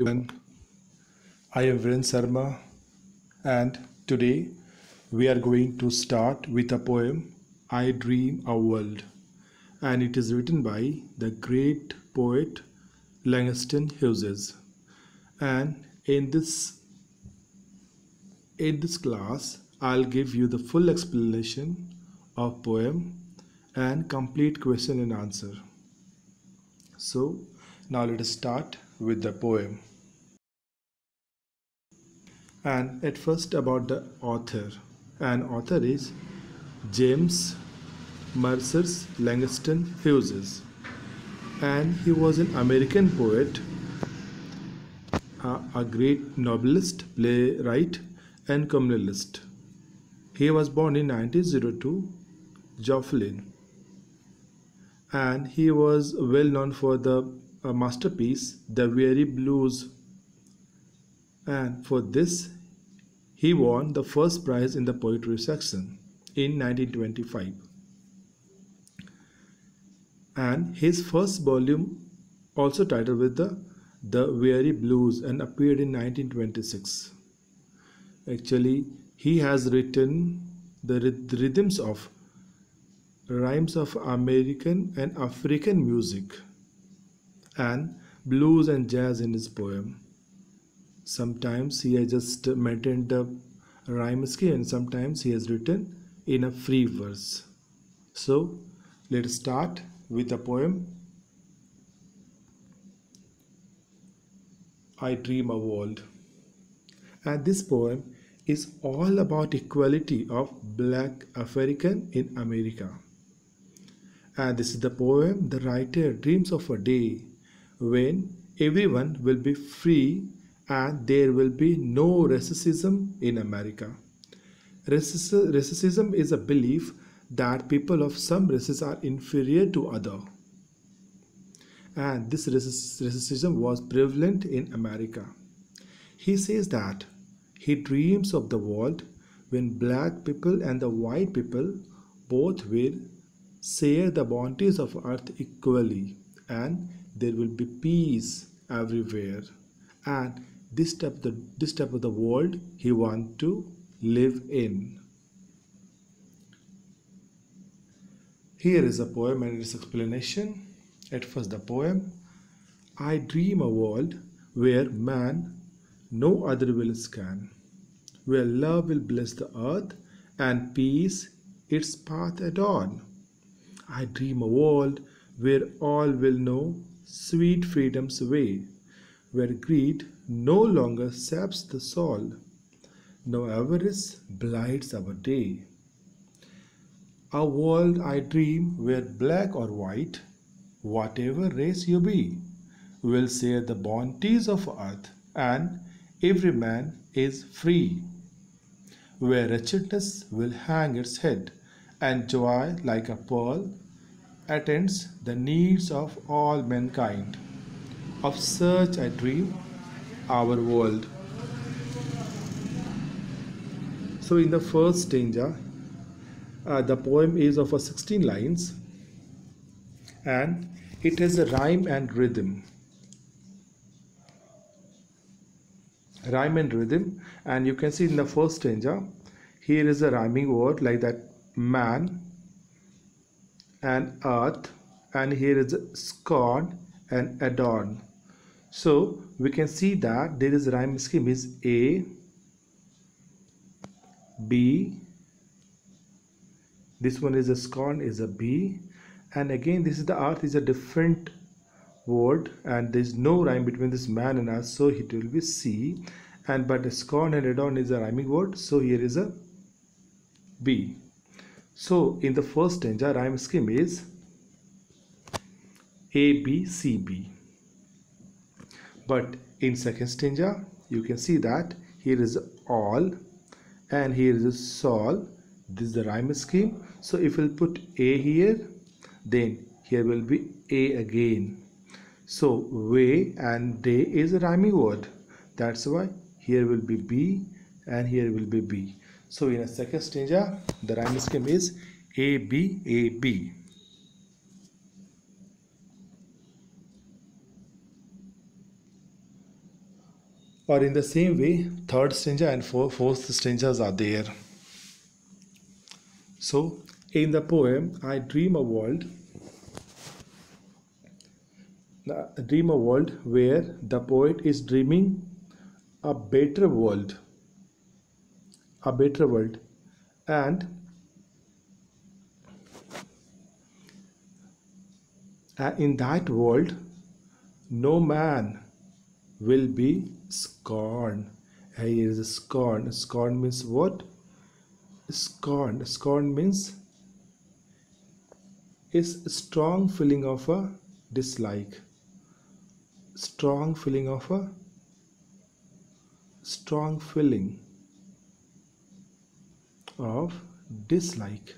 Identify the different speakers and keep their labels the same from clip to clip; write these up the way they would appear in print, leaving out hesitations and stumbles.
Speaker 1: everyone. I am Virendra and today we are going to start with a poem, I Dream a World, and it is written by the great poet Langston Hughes. And in this class, I'll give you the full explanation of poem and complete question and answer. So now let us start with the poem. And at first about the author. And author is James Mercer Langston Hughes. And he was an American poet, a great novelist, playwright, and communalist. He was born in 1902, Joplin, and he was well known for the masterpiece, The Weary Blues, and for this he won the first prize in the poetry section in 1925. And his first volume, also titled with the Weary Blues, and appeared in 1926. Actually, he has written the rhythms of rhymes of American and African music and blues and jazz in his poem. Sometimes he has just maintained the rhyme scheme and sometimes he has written in a free verse. So let's start with the poem I Dream a World. And this poem is all about equality of black African in America. And this is the poem the writer dreams of a day when everyone will be free and there will be no racism in America. Racism is a belief that people of some races are inferior to other. And this racism was prevalent in America. He says that he dreams of the world when black people and the white people both will share the bounties of earth equally and there will be peace everywhere. And this type of the world he wants to live in. Here is a poem and its explanation. At first the poem, I dream a world where man no other will scan, where love will bless the earth and peace its path adorn. I dream a world where all will know sweet freedom's way, where greed no longer saps the soul, no avarice blights our day. A world I dream where black or white, whatever race you be, will share the bounties of earth and every man is free, where wretchedness will hang its head and joy like a pearl attends the needs of all mankind. Of such I dream our world. So in the first stanza, the poem is of 16 lines and it has a rhyme and rhythm. And you can see in the first stanza, here is a rhyming word like that man and earth, and here is scorn and adorn. So we can see that there is a rhyme scheme is A, B, this one is a scorn is a B, and again this is the earth is a different word and there is no rhyme between this man and earth, so it will be C, and but scorn and adorn is a rhyming word, so here is a B. So in the first stanza rhyme scheme is A, B, C, B. But in second stanza you can see that here is all and here is a sol. This is the rhyme scheme. So if we'll put A here, then here will be A again. So way and day is a rhyming word. That's why here will be B and here will be B. So in a second stanza, the rhyme scheme is A, B, A, B. Or in the same way, third stanza and fourth stanzas are there. So in the poem I Dream a World, where the poet is dreaming a better world, a better world, and in that world no man will be scorned. Here is a scorn. Scorn means what? Scorn means is a strong feeling of a dislike. Strong feeling of a strong feeling of dislike.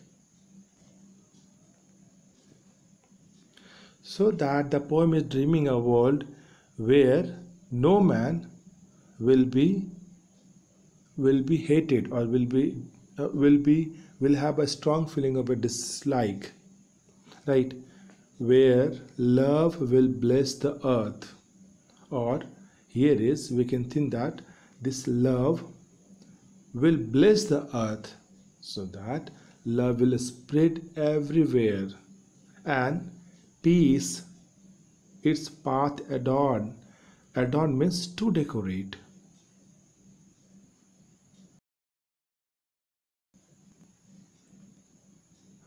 Speaker 1: So that the poem is dreaming a world where no man will be hated, or will have a strong feeling of a dislike, right? Where love will bless the earth, or here is we can think that this love will bless the earth, so that love will spread everywhere, and peace its path adorn. Adorn means to decorate.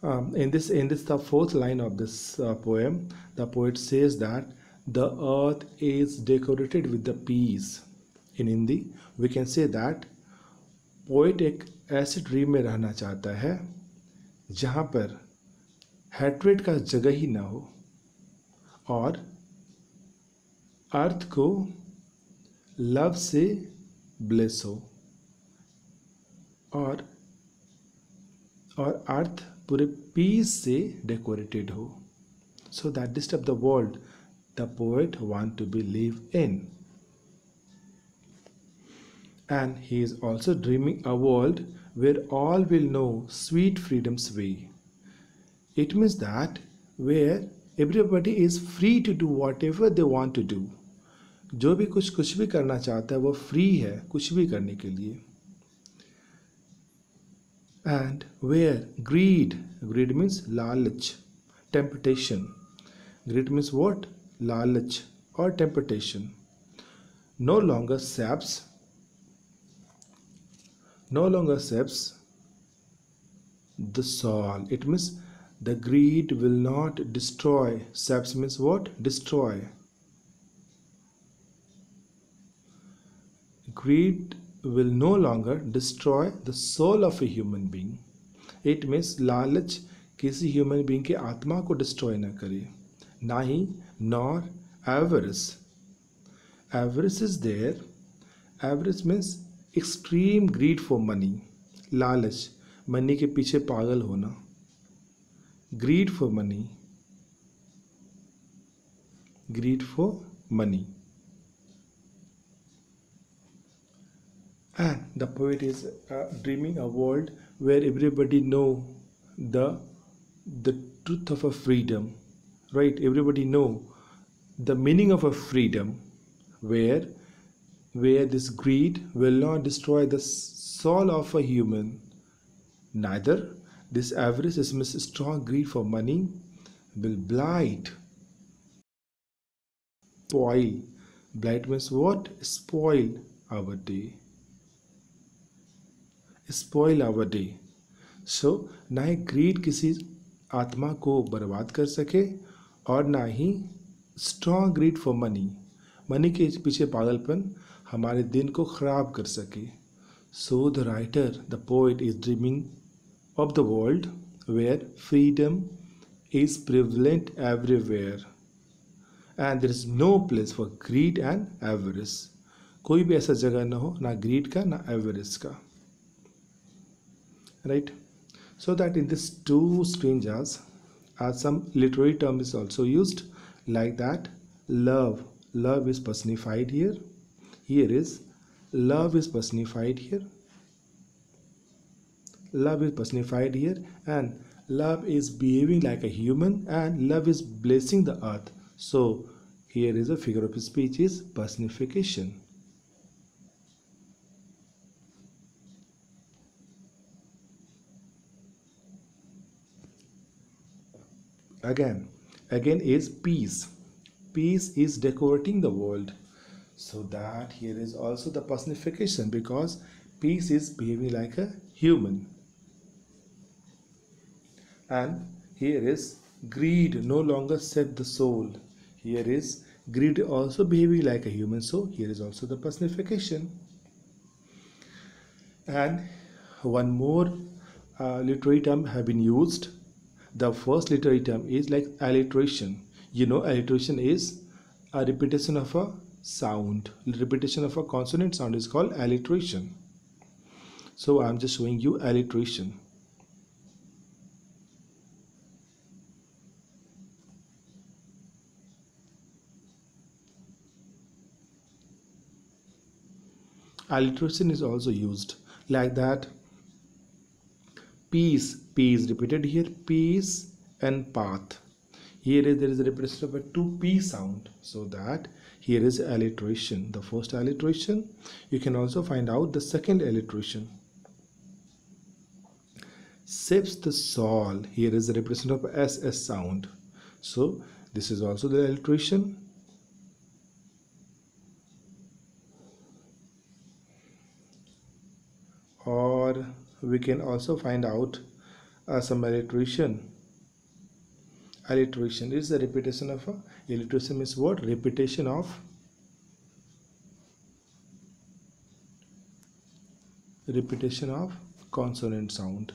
Speaker 1: In this the fourth line of this poem, the poet says that the earth is decorated with the peace. In Hindi we can say that poet एक ऐसे dream में रहना चाहता है जहाँ पर hatred का जगह ही ना हो, और अर्थ को लव से ब्लेस हो, और अर्थ पूरे पीस से डेकोरेटेड हो, so that this of the world the poet want to be live in. And he is also dreaming a world where all will know sweet freedom's way. It means that where everybody is free to do whatever they want to do. जो भी कुछ भी करना चाहता है वो free है कुछ भी करने के लिए. And where greed means लालच, temptation. Greed means what? लालच or temptation. No longer saps the soul. It means the greed will not destroy. Saps means what? Destroy. Greed will no longer destroy the soul of a human being. It means लालच किसी human being के आत्मा को destroy ना करे, ना ही nor avarice. Avarice is there. Avarice means extreme greed for money. लालच, money के पीछे पागल होना. Greed for money. Greed for money. And the poet is dreaming a world where everybody know the truth of a freedom, right? Everybody know the meaning of a freedom, where this greed will not destroy the soul of a human, neither this avarice, is means strong greed for money, will blight, spoil. Blight means what? Spoil our day. Spoil our day. So ना ही greed किसी आत्मा को बर्बाद कर सके, और ना ही strong greed for money, money के पीछे पागलपन हमारे दिन को खराब कर सके. So the writer, the poet is dreaming of the world where freedom is prevalent everywhere, and there is no place for greed and avarice. कोई भी ऐसा जगह ना हो, ना greed का ना avarice का, right? So that in these two stanzas some literary term is also used, like that love is personified here. Here is love is personified here. Love is personified here, and love is behaving like a human, and love is blessing the earth. So here is a figure of speech is personification. Again is peace. Peace is decorating the world. So that here is also the personification, because peace is behaving like a human. And here is greed no longer set the soul. Here is greed also behaving like a human. So here is also the personification. And one more literary term have been used. The first literary term is like alliteration. You know, alliteration is a repetition of a sound. Repetition of a consonant sound is called alliteration. So I'm just showing you alliteration. Alliteration is also used like that. Peace, peace repeated here, peace and path. Here there is a repetition of a 2p sound, so that here is alliteration. The first alliteration. You can also find out the second alliteration. Sips the soul. Here is a repetition of ss sound. So this is also the alliteration. Or we can also find out some alliteration. Alliteration is the repetition of alliteration is what? Repetition of consonant sound.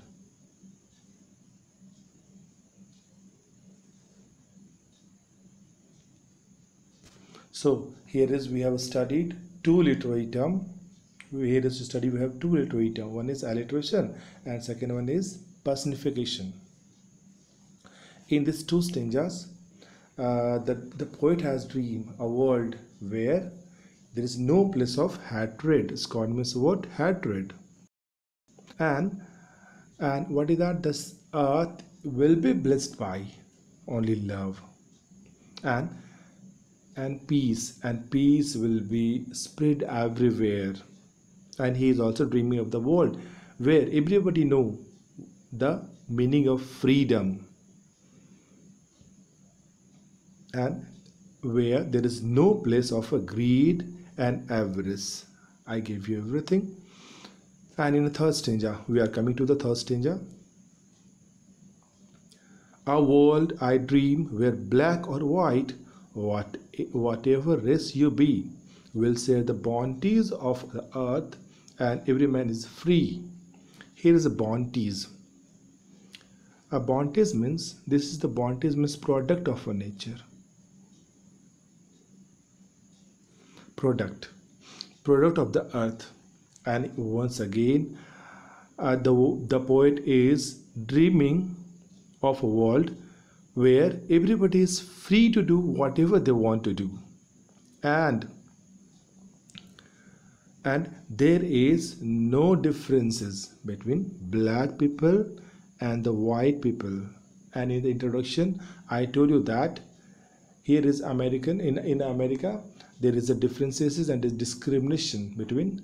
Speaker 1: So here is we have studied two literary terms. Here is to study we have two literary terms. One is alliteration and second one is personification. In these two stanzas, the poet has dreamed a world where there is no place of hatred. Scorn means what? Hatred. And what is that? This earth will be blessed by only love. And peace will be spread everywhere. And he is also dreaming of the world where everybody know the meaning of freedom, and where there is no place of a greed and avarice. I gave you everything. And in the third stanza, we are coming to the third stanza. A world I dream where black or white, whatever race you be, will share the bounties of the earth, and every man is free. Here is a bounties. A bounties means, this is the bounties means product of a nature. Product of the earth. And once again, the poet is dreaming of a world where everybody is free to do whatever they want to do, and there is no differences between black people and the white people. And in the introduction I told you that here is American, in America there is a differences and a discrimination between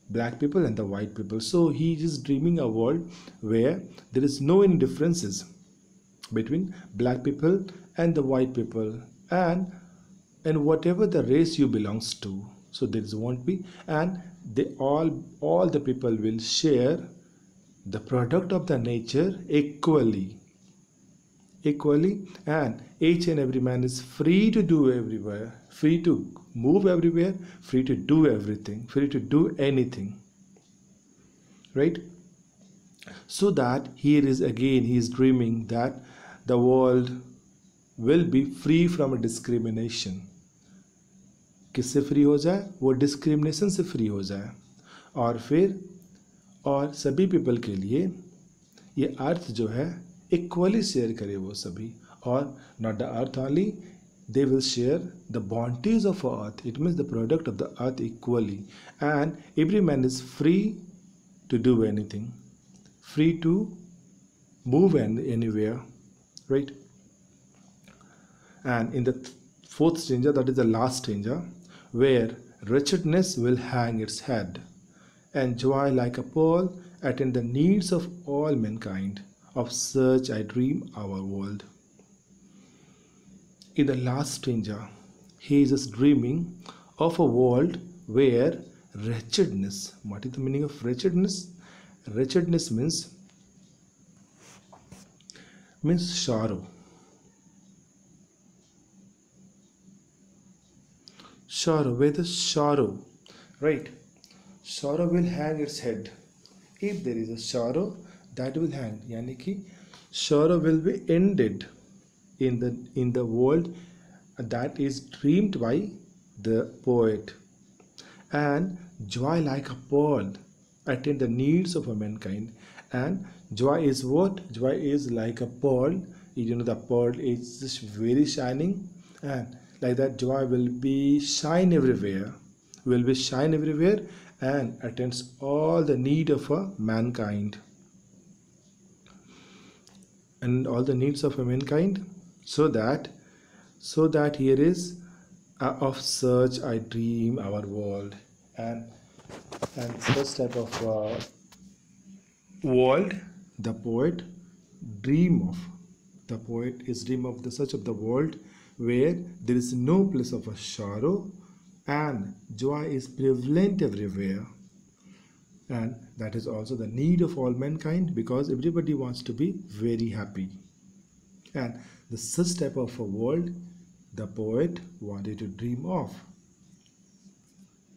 Speaker 1: black people and the white people. So he is dreaming a world where there is no any differences between black people and the white people, and whatever the race you belongs to, so there won't be, and they all the people will share the product of the nature equally, and each and every man is free to do everywhere, free to move everywhere, free to do everything, free to do anything, right? So that here is again he is dreaming that the world will be free from a discrimination. किससे free हो जाए? वो discrimination से free हो जाए, और फिर और सभी पीपल के लिए ये अर्थ जो है इक्वली शेयर करे वो सभी, और not the earth only, they will share the bounties of earth. It means the product of the earth equally, and every man is free to do anything, free to move anywhere, right? And in the fourth stanza, that is the last stanza, where wretchedness will hang its head, and joy like a pearl attend the needs of all mankind. Of such I dream our world. In the last stranger, he is just dreaming of a world where wretchedness. What is the meaning of wretchedness? Wretchedness means sorrow. Sorrow, where the sorrow, right? Sorrow will hang its head. If there is a sorrow, that will hang. Yani ki sorrow will be ended in the world that is dreamed by the poet. And joy like a pearl attend the needs of a mankind. And joy is what? Joy is like a pearl. You know, the pearl is just very shining, and like that joy will be shine everywhere, and attends all the need of a mankind, and all the needs of a mankind, so that here is of such I dream our world. And such type of world the poet dream of. The poet is dream of the such of the world where there is no place of a sorrow, and joy is prevalent everywhere. And that is also the need of all mankind, because everybody wants to be very happy. And the such type of a world the poet wanted to dream of.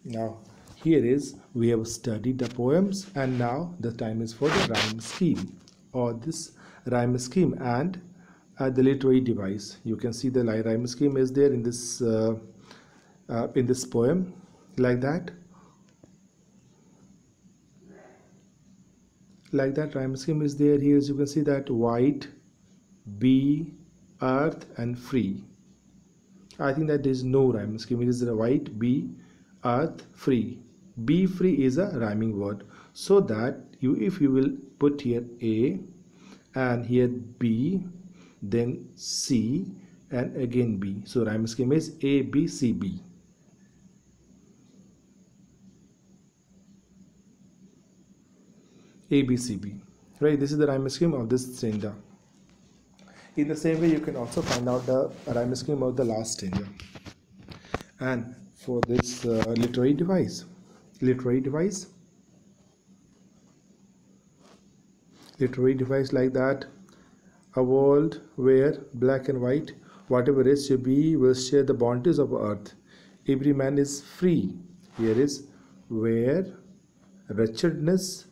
Speaker 1: Now here is, we have studied the poems, and now the time is for the rhyme scheme, or this rhyme scheme and the literary device. You can see the rhyme scheme is there in this poem, like that. Rhyme scheme is there. Here as you can see that white, bee, earth and free. I think that there is no rhyme scheme. It is the white, bee, earth, free. Be free is a rhyming word, so that if you will put here A and here B, then C and again B. So rhyme scheme is A, B, C, B. A, B, C, B. Right, this is the rhyme scheme of this stanza. In the same way, you can also find out the rhyme scheme of the last stanza. And for this literary device like that: a world where black and white, whatever race you be, will share the bounties of earth. Every man is free. Here is where wretchedness,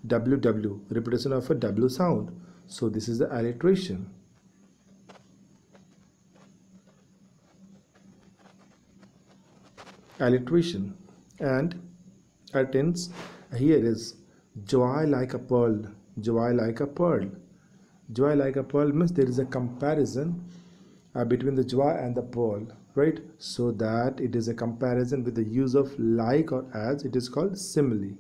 Speaker 1: WW, repetition of a W sound. So this is the alliteration. And attends, here is joy like a pearl. Joy like a pearl means there is a comparison between the joy and the pearl, right? So that it is a comparison with the use of like or as. It is called simile.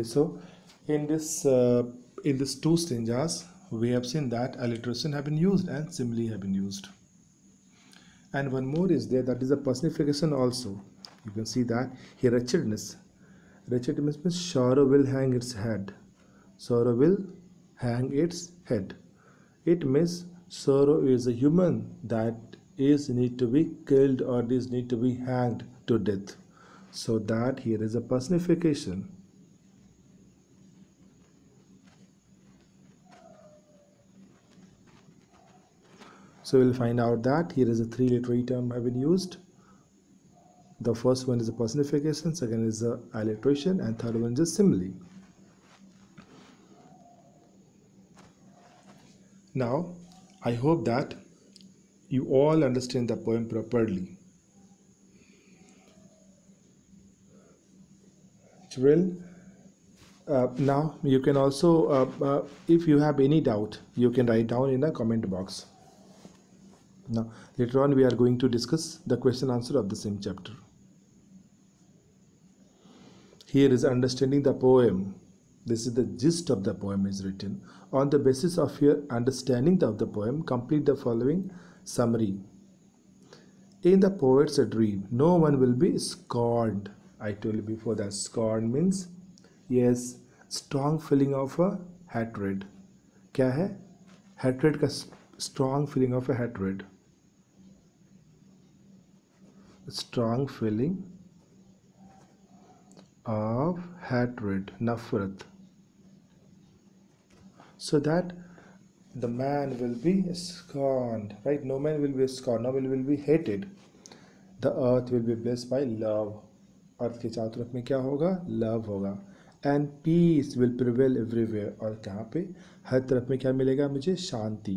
Speaker 1: So in this two stanzas, we have seen that alliteration have been used and simile have been used. And one more is there, that is a personification also. You can see that here, wretchedness means sorrow will hang its head. It means sorrow is a human that is need to be killed or is need to be hanged to death. So that here is a personification. So we'll find out that here is a three literary term have been used. The first one is a personification, second is a alliteration, and third one is a simile. Now I hope that you all understand the poem properly. Well, now you can also if you have any doubt, you can write down in the comment box. Now later on we are going to discuss the question answer of the same chapter. Here is understanding the poem. This is the gist of the poem is written. On the basis of your understanding of the poem, complete the following summary. In the poet's dream, no one will be scorned. I told you before that scorn means, yes, strong feeling of a hatred. क्या है? hatred का strong feeling of a hatred, strong feeling of hatred, nafrat, so that the man will be scorned, right? No man will be scorned, no man will be hated. The earth will be blessed by love. अर्थ के चारों तरफ में क्या होगा? Love होगा. And peace will prevail everywhere. और कहाँ पे? हर तरफ में क्या मिलेगा मुझे? शांति.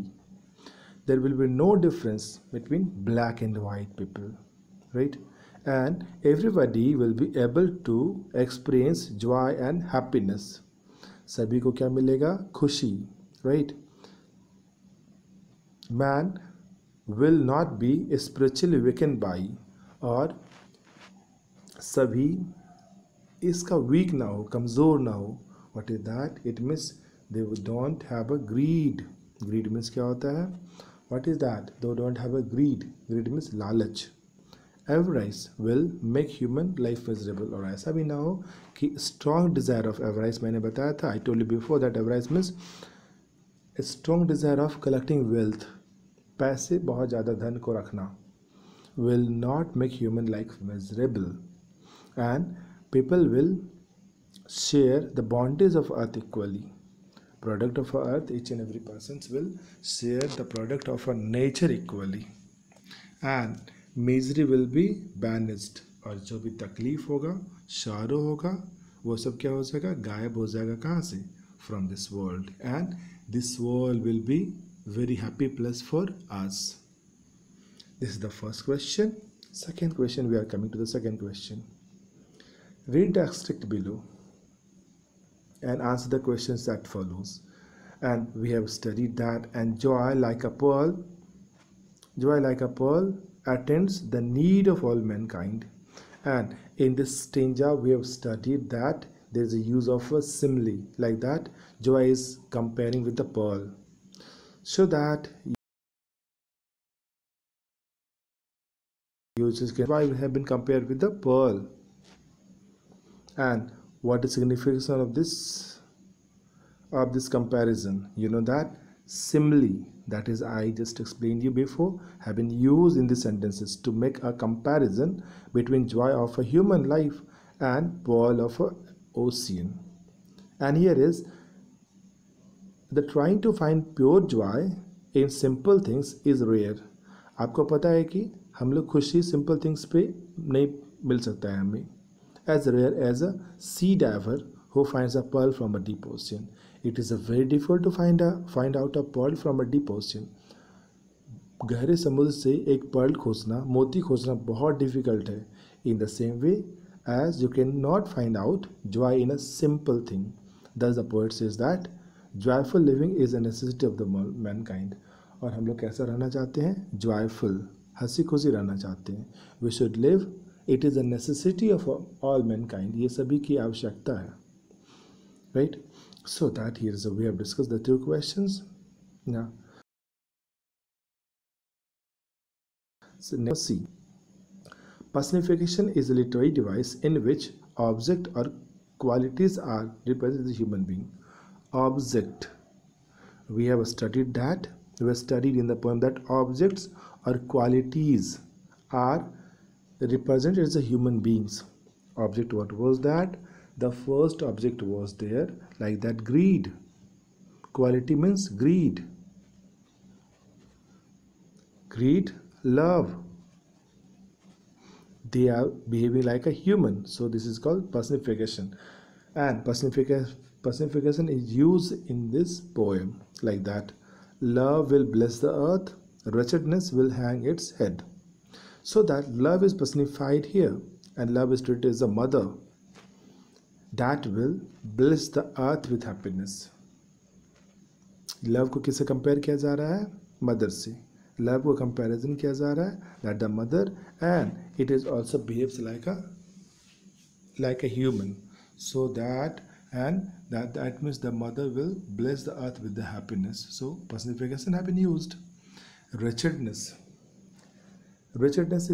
Speaker 1: There will be no difference between black and white people, right? And everybody will be able to experience joy and happiness. सभी को क्या मिलेगा? खुशी, right? Man will not be spiritually weakened by. और सभी इसका वीक ना हो, कमज़ोर ना हो. What is that? It means they don't have a greed. Greed means क्या होता है? What is that? They don't have a greed. Greed means लालच. Avarice will make human life miserable. और ऐसा भी ना हो कि स्ट्रॉन्ग डिज़ायर ऑफ एवराइस, मैंने बताया था, I told you before that avarice means strong desire of collecting wealth, पैसे, बहुत ज़्यादा धन को रखना, will not make human life miserable. And people will share the bounties of earth equally. Product of earth, each and every person will share the product of a nature equally. And misery will be banished. और जो भी तकलीफ होगा, शारो होगा, वो सब क्या हो जाएगा? गायब हो जाएगा. कहाँ से? From this world. And this world will be very happy place for us. This is the first question. Second question, we are coming to the second question. Read the extract below and answer the questions that follows. And we have studied that, and joy like a pearl attends the need of all mankind. And in this stanza we have studied that there is a use of a simile, like that joy is comparing with the pearl, so that why we have been compared with the pearl. And what is significance of this comparison? You know that simile, that is I just explained you before, have been used in the sentences to make a comparison between joy of a human life and pearl of an ocean. And here is the trying to find pure joy in simple things is rare. आपको पता है कि हम लोग खुशी simple things पे नहीं मिल सकता है हमें. As rare as a sea diver who finds a pearl from a deep ocean. It is a very difficult to find out a pearl from a deep ocean. गहरे समुद्र से एक पर्ल खोजना, मोती खोजना बहुत डिफिकल्ट है. In the same way as you can not find out joy in a simple thing. Thus the poet says that joyful living is a necessity of the mankind. और हम लोग कैसा रहना चाहते हैं? जॉयफुल, हंसी खुशी रहना चाहते हैं. We should live, it is a necessity of all mankind. ये सभी की आवश्यकता है, right? So that here is we have discuss the two questions. Now C. Personification is a literary device in which object or qualities are represented as a human being. Object, we have studied that. We have studied in the poem that objects or qualities are represented as a human beings. Object, what was that? The first object was there, like that, greed. Quality means greed. Greed, love. They are behaving like a human. So this is called personification. And personification is used in this poem, like that. Love will bless the earth, wretchedness will hang its head. So that love is personified here, and love is treated as a mother that will bless the earth with happiness. Love को किससे compare किया जा रहा है? Mother से. Love को comparison किया जा रहा है that the mother, and it is also behaves like a human. So that, and that means the mother will bless the earth with the happiness. So personification have been used. Wretchedness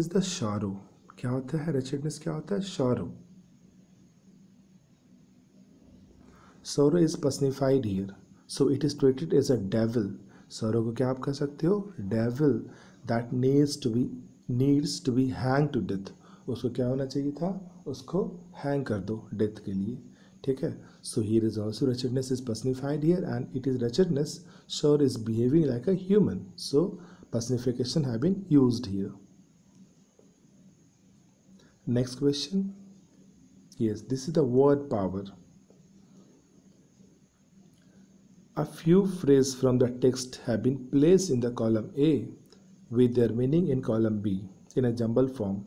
Speaker 1: is the sorrow. क्या होता है wretchedness? क्या होता है? sorrow. Sorrow is personified here. So it is treated as a devil. sorrow को क्या आप कह सकते हो? devil that needs to be hanged to death. उसको क्या होना चाहिए था? उसको hang कर दो death के लिए. ठीक है. So here is also wretchedness is personified here, and it is wretchedness sure is behaving like a human. So personification have been used here. Next question. Yes, this is the word power. A few phrases from the text have been placed in the column A with their meaning in column B in a jumbled form.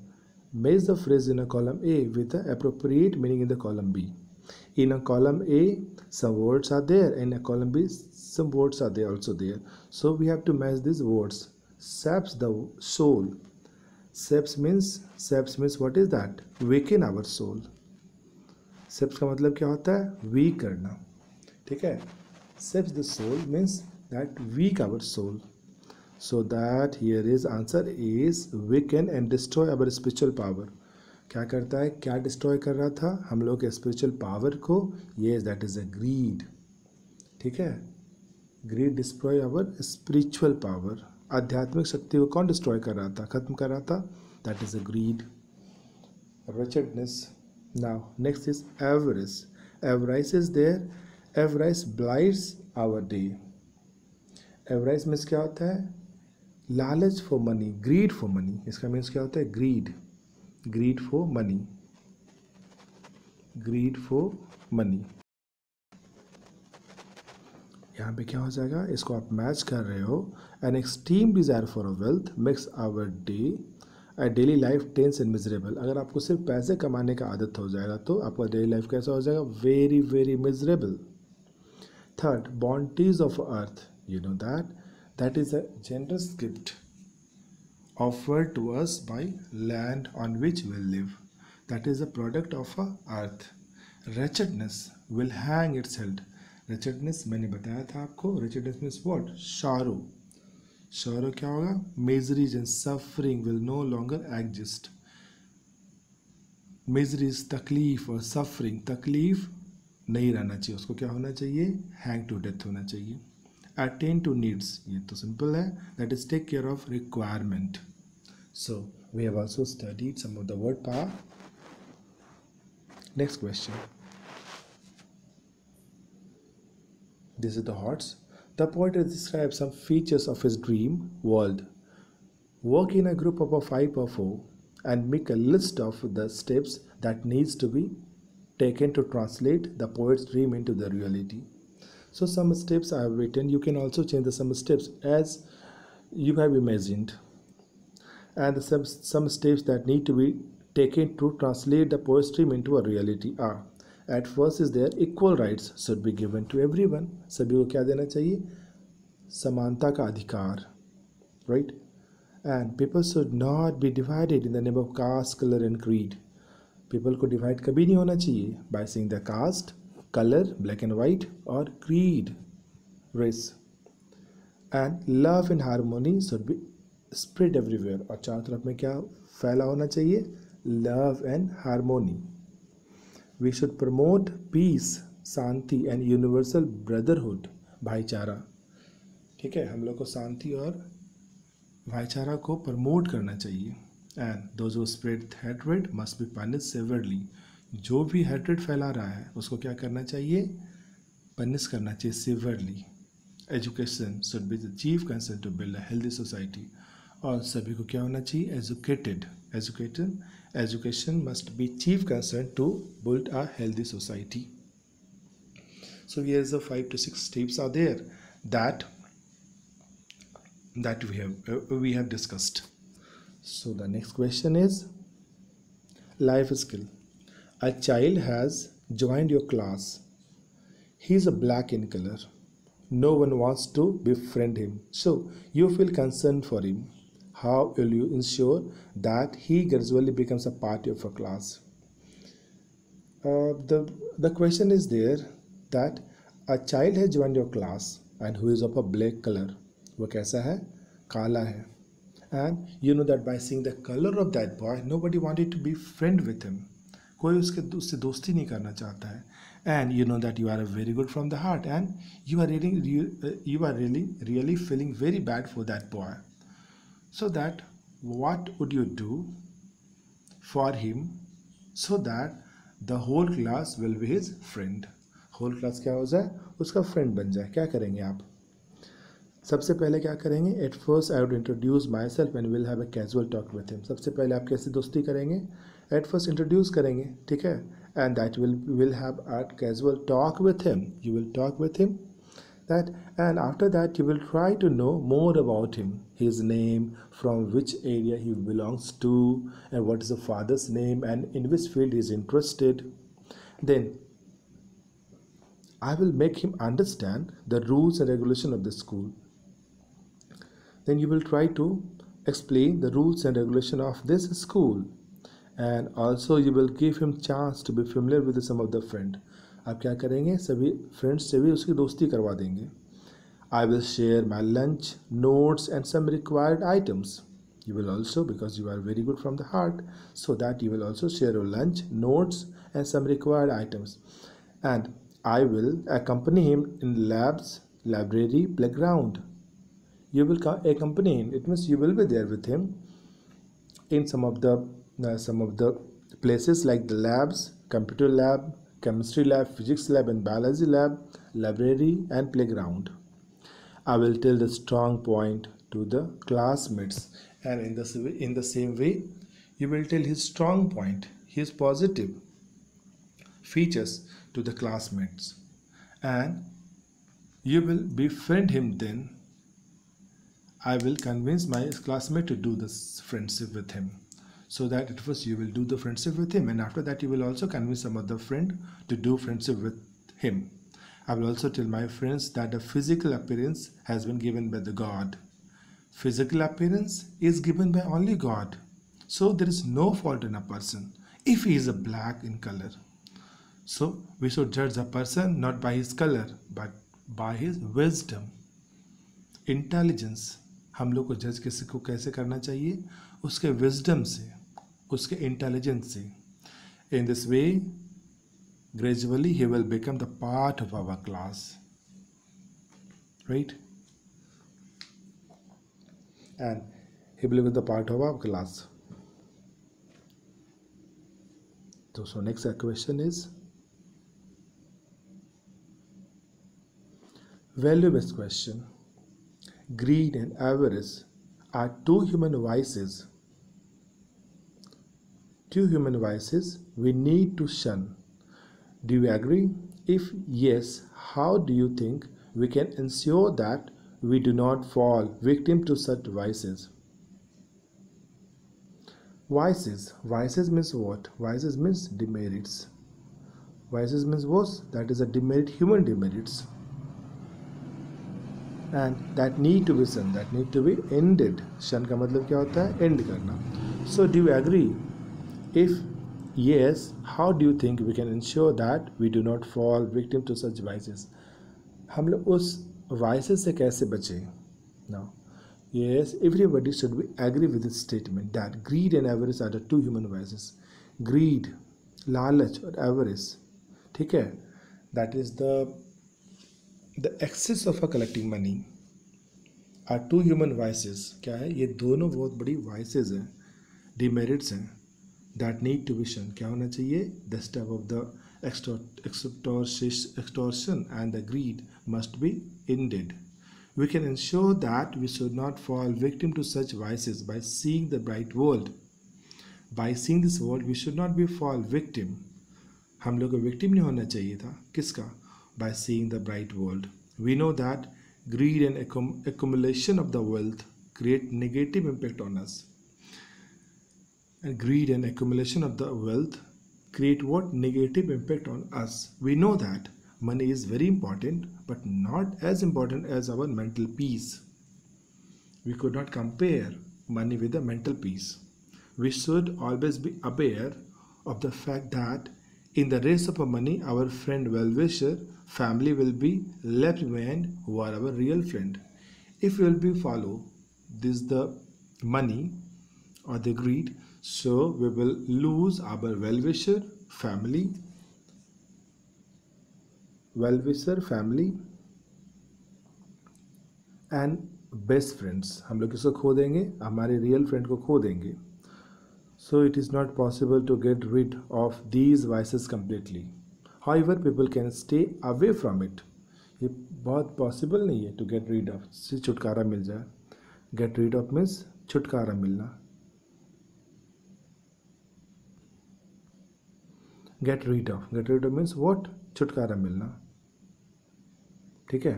Speaker 1: Match the phrase in a column A with the appropriate meaning in the column B. In a column A, some words are there, and in a column B, some words are there also there. So we have to match these words. Saps the soul. Saps means what is that? Weaken our soul. Saps का मतलब क्या होता है? Weak करना. ठीक है. Saps the soul means that weak our soul. So that here is answer is weaken and destroy our spiritual power. क्या करता है? क्या डिस्ट्रॉय कर रहा था हम लोग के स्पिरिचुअल पावर को? Yes, that is a greed. ठीक है. Greed destroy our spiritual power. आध्यात्मिक शक्ति को कौन डिस्ट्रॉय कर रहा था? खत्म कर रहा था? That is a greed. Wretchedness. Now next is avarice. Avarice is there. Avarice blights our day. Avarice means क्या होता है? लालच for money, greed for money. इसका मीन्स क्या होता है? Greed for money. Greed for money. यहाँ पे क्या हो जाएगा? इसको आप मैच कर रहे हो. An extreme desire for a wealth makes our daily life tense and miserable. अगर आपको सिर्फ पैसे कमाने का आदत हो जाएगा तो आपका डेली लाइफ कैसा हो जाएगा? Very very miserable. Third, bounties of earth. You know that is a generous gift offered to us by land on which we live. That is a product of earth. Wretchedness will hang its head. Wretchedness मैंने बताया था आपको. Wretchedness means what? Sorrow. Sorrow क्या होगा? Miseries and suffering will no longer exist. Miseries, तकलीफ और suffering. तकलीफ नहीं रहना चाहिए. उसको क्या होना चाहिए? Hang to death होना चाहिए. Attain to needs. ये तो सिंपल है. That is take care of requirement. So we have also studied some of the word power. Next question. This is the hordes. The poet has described some features of his dream world. Work in a group of 5 or 4 and make a list of the steps that needs to be taken to translate the poet's dream into the reality. So some steps I have written. You can also change some steps as you have imagined. And some steps that need to be taken to translate the poet's dream into a reality are: at first is there equal rights should be given to everyone. सभी को क्या देना चाहिए? समानता का अधिकार. Right? And people should not be divided in the name of caste, color and creed. People को divide कभी नहीं होना चाहिए by saying the caste, color, black and white, or creed, race. And love and harmony should be spread everywhere. और चारों तरफ में क्या फैला होना चाहिए? Love and harmony. We should promote peace, Shanti and universal brotherhood, भाईचारा. ठीक है. हम लोग को शांति और भाईचारा को प्रमोट करना चाहिए. And those who spread hatred must be punished severely. जो भी hatred फैला रहा है उसको क्या करना चाहिए? पनिश करना चाहिए severely. Education should be the chief concern to build a healthy society. और सभी को क्या होना चाहिए? Educated. Education must be chief concern to build a healthy society. So here's the 5 to 6 steps are there that we have discussed. So the next question is life skill. A child has joined your class. He is black in color. No one wants to befriend him. So you feel concerned for him. How will you ensure that he gradually becomes a part of your class? The question is there that a child has joined your class and who is of a black color. वो कैसा है? काला है. And you know that by seeing the color of that boy, nobody wanted to be friend with him. कोई उससे दोस्ती नहीं करना चाहता है. And you know that you are very good from the heart, and you are really feeling very bad for that boy. So that what would you do for him so that the whole class will be his friend? Whole class क्या हो जाए, उसका friend बन जाए. क्या करेंगे आप? सबसे पहले क्या करेंगे? At first I would introduce myself and we'll have a casual talk with him. सबसे पहले आप कैसे दोस्ती करेंगे? At first introduce करेंगे, ठीक है? And that will have a casual talk with him. You will talk with him, that, and after that you will try to know more about him, his name, from which area he belongs to, and what is the father's name, and in which field he is interested. Then I will make him understand the rules and regulation of the school. Then you will try to explain the rules and regulation of this school, and also you will give him chance to be familiar with some of the friend. आप क्या करेंगे? सभी friends से भी उसकी दोस्ती करवा देंगे. I will share my lunch, notes and some required items. You will also, because you are very good from the heart, so that you will also share your lunch, notes and some required items. And I will accompany him in labs, library, playground. You will accompany him. It means you will be there with him in some of the places like the labs, computer lab, chemistry lab, physics lab and biology lab, library and playground. I will tell the strong point to the classmates, and in the same way you will tell his strong point, his positive features to the classmates, and you will befriend him. Then I will convince my classmate to do this friendship with him. So that at first you will do the friendship with him, and after that you will also convince some other friend to do friendship with him. I will also tell my friends that the physical appearance has been given by the God. Physical appearance is given by only God. So there is no fault in a person if he is a black in color. So we should judge a person not by his color but by his wisdom, intelligence. हम लोग को जज किसी को कैसे करना चाहिए? उसके wisdom से, उसके intelligence से. In this way, gradually he will become the part of our class, right? And he will become the part of our class. So next question is value-based question. Greed and avarice are two human vices. Two human vices we need to shun. Do you agree? If yes, how do you think we can ensure that we do not fall victim to such vices? Vices. Vices means what? Vices means demerits. Vices means what? That is a demerit, human demerits. And that need to be shunned, that need to be ended. Shun का मतलब क्या होता है? End करना. So do you agree? If yes, how do you think we can ensure that we do not fall victim to such vices? हम लोग उस vices से कैसे बचें? Now, yes, everybody should be agree with this statement that greed and avarice are the two human vices. Greed, लालच और avarice, ठीक है? That is the excess of collecting money are two human vices. क्या है? ये दोनों बहुत बड़ी vices हैं, demerits हैं, that need to be shunned. क्या होना चाहिए? The step of the extortion and the greed must be ended. We can ensure that we should not fall victim to such vices by seeing the bright world. By seeing this world, we should not be fall victim. हम लोग को victim नहीं होना चाहिए था. किसका? By seeing the bright world. We know that greed and accumulation of the wealth create negative impact on us. And greed and accumulation of the wealth create what? Negative impact on us. We know that money is very important, but not as important as our mental peace. We could not compare money with the mental peace. We should always be aware of the fact that in the race of money, our friend well-wisher, family will be left behind, who are our real friend. If we will be follow this the money or the greed, So we will lose our well-wisher family and best friends. हम लोग किसको खो देंगे? हमारे real friend को खो देंगे. So it is not possible to get rid of these voices completely. However people can stay away from it. ये बहुत पॉसिबल नहीं है टू गेट रीड ऑफ, से छुटकारा मिल जाए. गेट रीड ऑफ मीन्स छुटकारा मिलना. Get rid of means what? छुटकारा मिलना. ठीक है.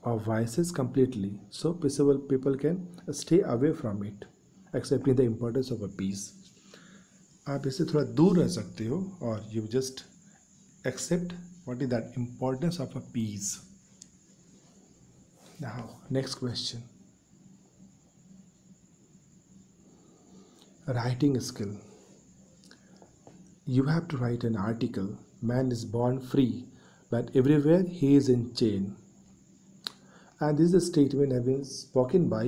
Speaker 1: Or vices completely, so people can stay away from it, accepting the importance of a peace. आप इससे थोड़ा दूर रह सकते हो और you just accept what is that importance of a peace. Now next question. Writing skill. You have to write an article. Man is born free, but everywhere he is in chain. And this is a statement have been spoken by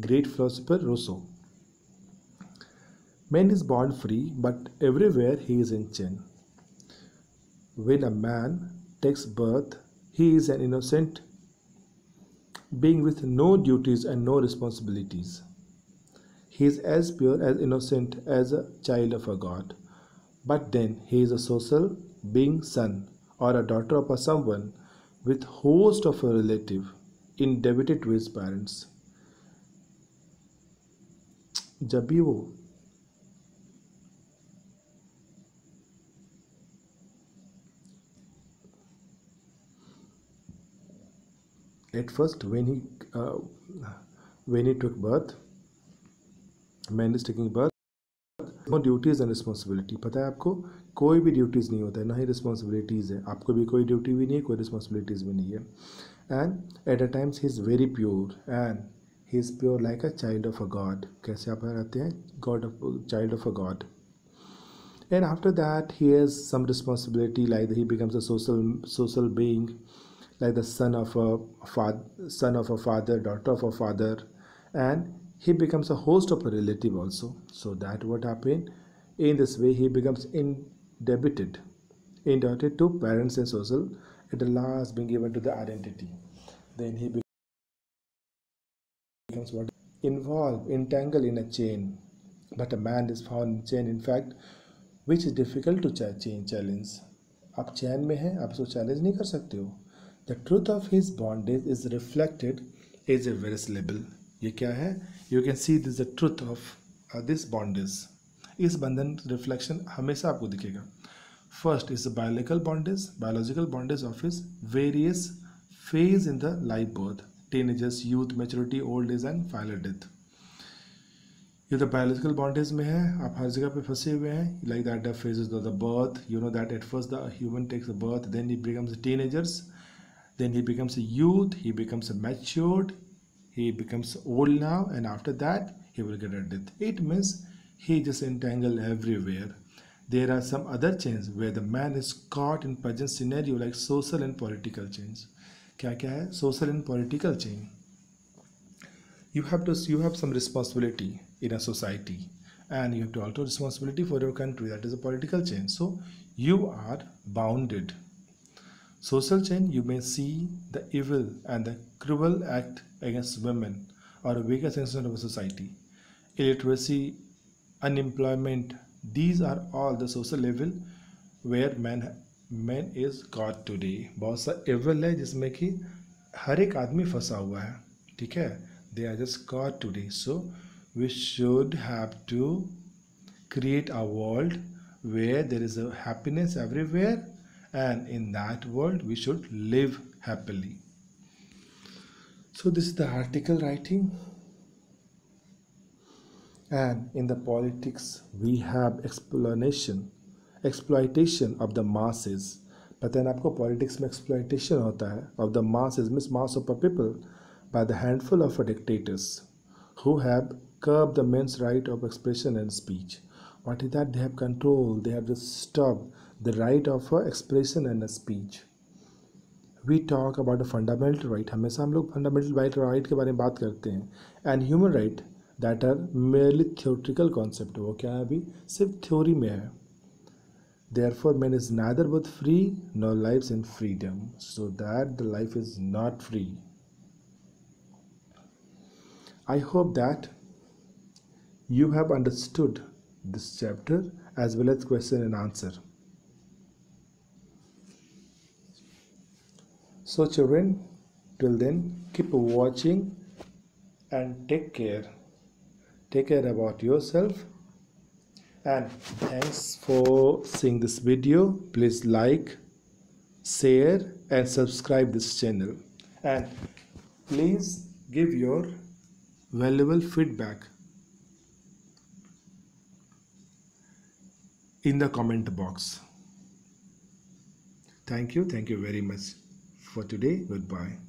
Speaker 1: great philosopher Rousseau. Man is born free, but everywhere he is in chain. When a man takes birth, he is an innocent being with no duties and no responsibilities. He is as pure as innocent as a child of a god. But then he is a social being, son or a daughter of a someone with host of a relative, indebted to his parents. जब भी वो at first when he took birth, man is taking birth, no duties and responsibility. पता है आपको, कोई भी duties नहीं होता है, ना ही रिस्पॉन्सिबिलिटीज़ है. आपको भी कोई ड्यूटी भी नहीं है, कोई रिस्पॉन्सिबिलिटीज़ भी नहीं है. And at a times he is very pure and he is pure like a child of a god. कैसे आप रहते हैं? Child of a god. And after that he has some responsibility, like he becomes a social being, like the son of a father, daughter of a father, and he becomes a host of a relative also. So that what happened? In this way he becomes indebted to parents and social, at the last being given to the identity. Then he becomes what? Involved, entangled in a chain. But a man is found in chain, in fact, which is difficult to challenge. आप चैन में हैं, आप उसको challenge नहीं कर सकते हो. The truth of his bondage is reflected as a various level. ये क्या है? You can see this is the truth of this bondage. इस बंधन रिफ्लेक्शन हमेशा आपको दिखेगा. First is the biological bondage of his various phase in the life birth, teenagers, youth, maturity, old age and final death. ये तो biological bondage में है, आप हर जगह पे फंसे हुए हैं. Like that the phases of the birth, you know that at first the human takes a birth, then he becomes teenagers, then he becomes a youth, he becomes a matured, he becomes old now, and after that he will get a death. It means he just entangled everywhere. There are some other chains where the man is caught in present scenario, like social and political chains. क्या क्या है? Social and political chain. You have some responsibility in a society, and you have to also responsibility for your country. That is a political chain. So you are bounded. Social chain, you may see the evil and the cruel act against women or a weaker section of a society. Illiteracy, unemployment, these are all the social level where man is caught today. बहुत सा evil है जिसमें कि हर एक आदमी फंसा हुआ है. ठीक है? They are just caught today. So we should have to create a world where there is a happiness everywhere, and in that world we should live happily. So this is the article writing. And in the politics we have exploitation of the masses. पता है ना आपको, politics में exploitation होता है of the masses, means mass of a people, by the handful of dictators who have curbed the men's right of expression and speech. What is that? They have control, they have just stopped the right of expression and speech. We talk about a fundamental right. हमेशा हम लोग fundamental right के बारे में बात करते हैं. And human right, that are merely theoretical concept. वो क्या है अभी सिर्फ थ्योरी में है. Therefore, man is neither both free nor lives in freedom, so that the life is not free. I hope that you have understood this chapter as well as question and answer. So children, till then, keep watching and take care. Take care about yourself. And thanks for seeing this video. Please like, share and subscribe this channel. And please give your valuable feedback in the comment box. Thank you very much for today. Goodbye.